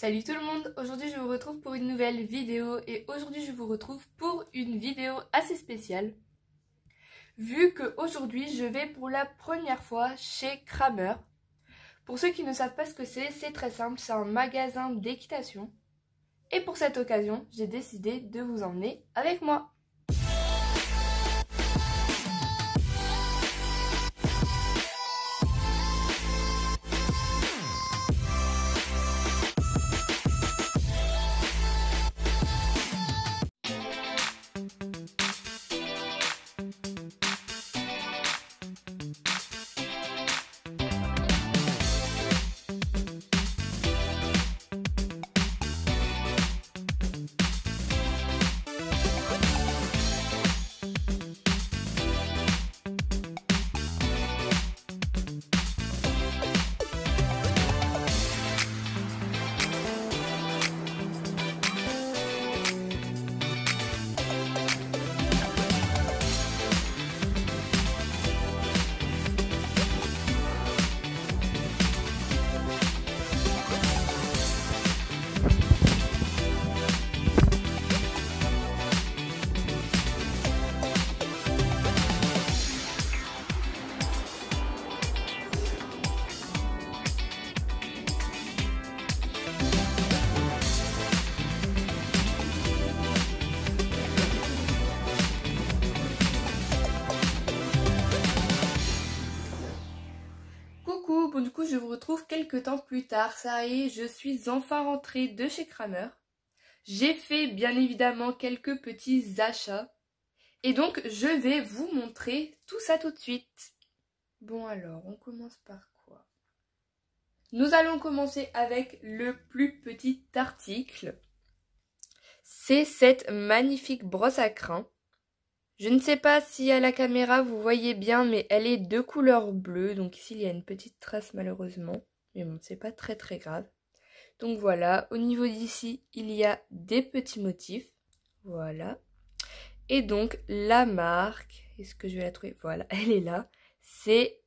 Salut tout le monde, aujourd'hui je vous retrouve pour une nouvelle vidéo et aujourd'hui je vous retrouve pour une vidéo assez spéciale. Vu que aujourd'hui je vais pour la première fois chez Kramer. Pour ceux qui ne savent pas ce que c'est très simple, c'est un magasin d'équitation. Et pour cette occasion, j'ai décidé de vous emmener avec moi. Bon, du coup, je vous retrouve quelques temps plus tard. Ça y est, je suis enfin rentrée de chez Kramer. J'ai fait bien évidemment quelques petits achats. Et donc, je vais vous montrer tout ça tout de suite. Bon alors, on commence par quoi? Nous allons commencer avec le plus petit article. C'est cette magnifique brosse à crins. Je ne sais pas si à la caméra vous voyez bien, mais elle est de couleur bleue. Donc ici, il y a une petite trace malheureusement. Mais bon, c'est pas très grave. Donc voilà, au niveau d'ici, il y a des petits motifs. Voilà. Et donc, la marque, est-ce que je vais la trouver? Voilà, elle est là. C'est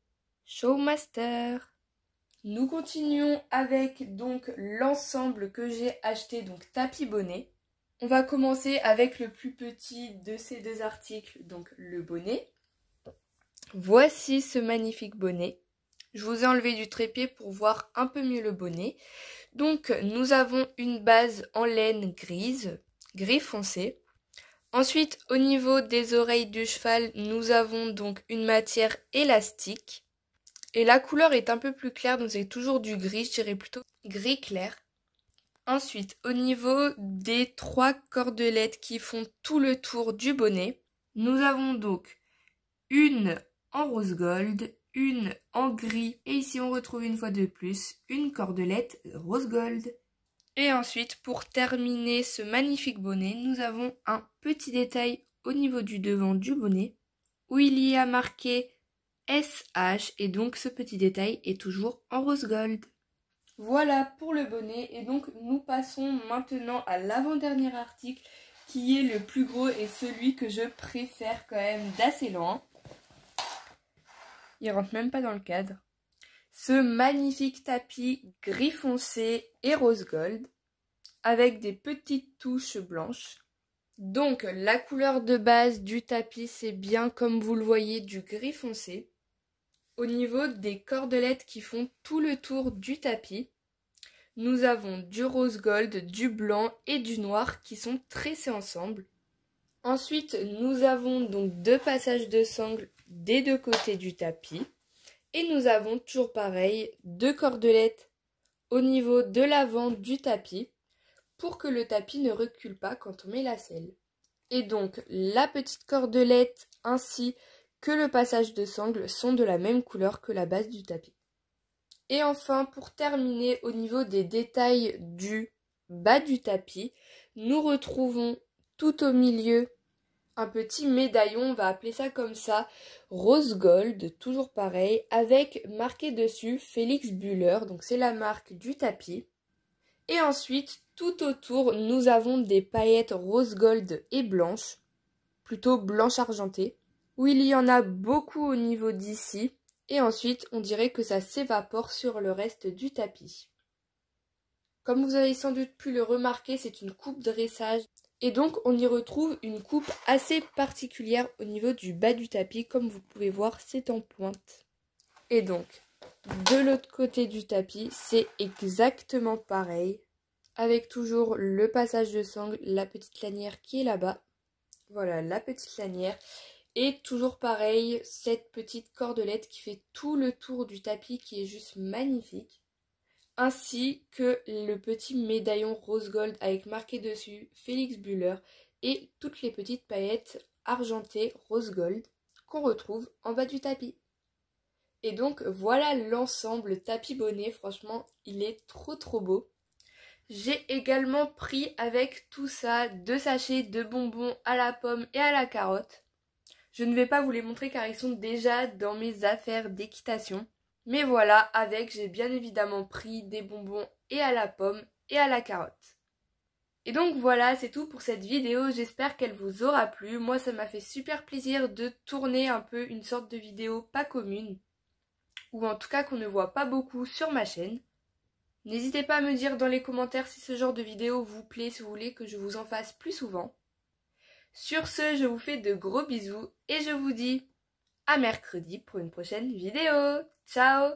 Showmaster. Nous continuons avec donc l'ensemble que j'ai acheté, donc tapis bonnet. On va commencer avec le plus petit de ces deux articles, donc le bonnet. Voici ce magnifique bonnet. Je vous ai enlevé du trépied pour voir un peu mieux le bonnet. Donc nous avons une base en laine grise, gris foncé. Ensuite, au niveau des oreilles du cheval, nous avons donc une matière élastique. Et la couleur est un peu plus claire, donc c'est toujours du gris, je dirais plutôt gris clair. Ensuite, au niveau des 3 cordelettes qui font tout le tour du bonnet, nous avons donc une en rose gold, une en gris, et ici on retrouve une fois de plus une cordelette rose gold. Et ensuite, pour terminer ce magnifique bonnet, nous avons un petit détail au niveau du devant du bonnet, où il y a marqué SH, et donc ce petit détail est toujours en rose gold. Voilà pour le bonnet, et donc nous passons maintenant à l'avant-dernier article qui est le plus gros et celui que je préfère quand même d'assez loin. Il rentre même pas dans le cadre. Ce magnifique tapis gris foncé et rose gold avec des petites touches blanches. Donc la couleur de base du tapis, c'est bien comme vous le voyez du gris foncé. Au niveau des cordelettes qui font tout le tour du tapis, nous avons du rose gold, du blanc et du noir qui sont tressés ensemble. Ensuite, nous avons donc 2 passages de sangle des 2 côtés du tapis. Et nous avons toujours pareil, 2 cordelettes au niveau de l'avant du tapis pour que le tapis ne recule pas quand on met la selle. Et donc, la petite cordelette ainsi que le passage de sangle sont de la même couleur que la base du tapis. Et enfin, pour terminer, au niveau des détails du bas du tapis, nous retrouvons tout au milieu un petit médaillon, on va appeler ça comme ça, rose gold, toujours pareil, avec marqué dessus Félix Bühler, donc c'est la marque du tapis. Et ensuite, tout autour, nous avons des paillettes rose gold et blanches, plutôt blanche argentée, où il y en a beaucoup au niveau d'ici. Et ensuite, on dirait que ça s'évapore sur le reste du tapis. Comme vous avez sans doute pu le remarquer, c'est une coupe dressage. Et donc on y retrouve une coupe assez particulière au niveau du bas du tapis. Comme vous pouvez voir, c'est en pointe. Et donc, de l'autre côté du tapis, c'est exactement pareil. Avec toujours le passage de sangle, la petite lanière qui est là-bas. Voilà, la petite lanière. Et toujours pareil, cette petite cordelette qui fait tout le tour du tapis qui est juste magnifique. Ainsi que le petit médaillon rose gold avec marqué dessus Félix Buller et toutes les petites paillettes argentées rose gold qu'on retrouve en bas du tapis. Et donc voilà l'ensemble tapis bonnet, franchement il est trop beau. J'ai également pris avec tout ça 2 sachets de bonbons à la pomme et à la carotte. Je ne vais pas vous les montrer car ils sont déjà dans mes affaires d'équitation. Mais voilà, avec j'ai bien évidemment pris des bonbons et à la pomme et à la carotte. Et donc voilà, c'est tout pour cette vidéo, j'espère qu'elle vous aura plu. Moi ça m'a fait super plaisir de tourner un peu une sorte de vidéo pas commune. Ou en tout cas qu'on ne voit pas beaucoup sur ma chaîne. N'hésitez pas à me dire dans les commentaires si ce genre de vidéo vous plaît, si vous voulez que je vous en fasse plus souvent. Sur ce, je vous fais de gros bisous et je vous dis à mercredi pour une prochaine vidéo. Ciao!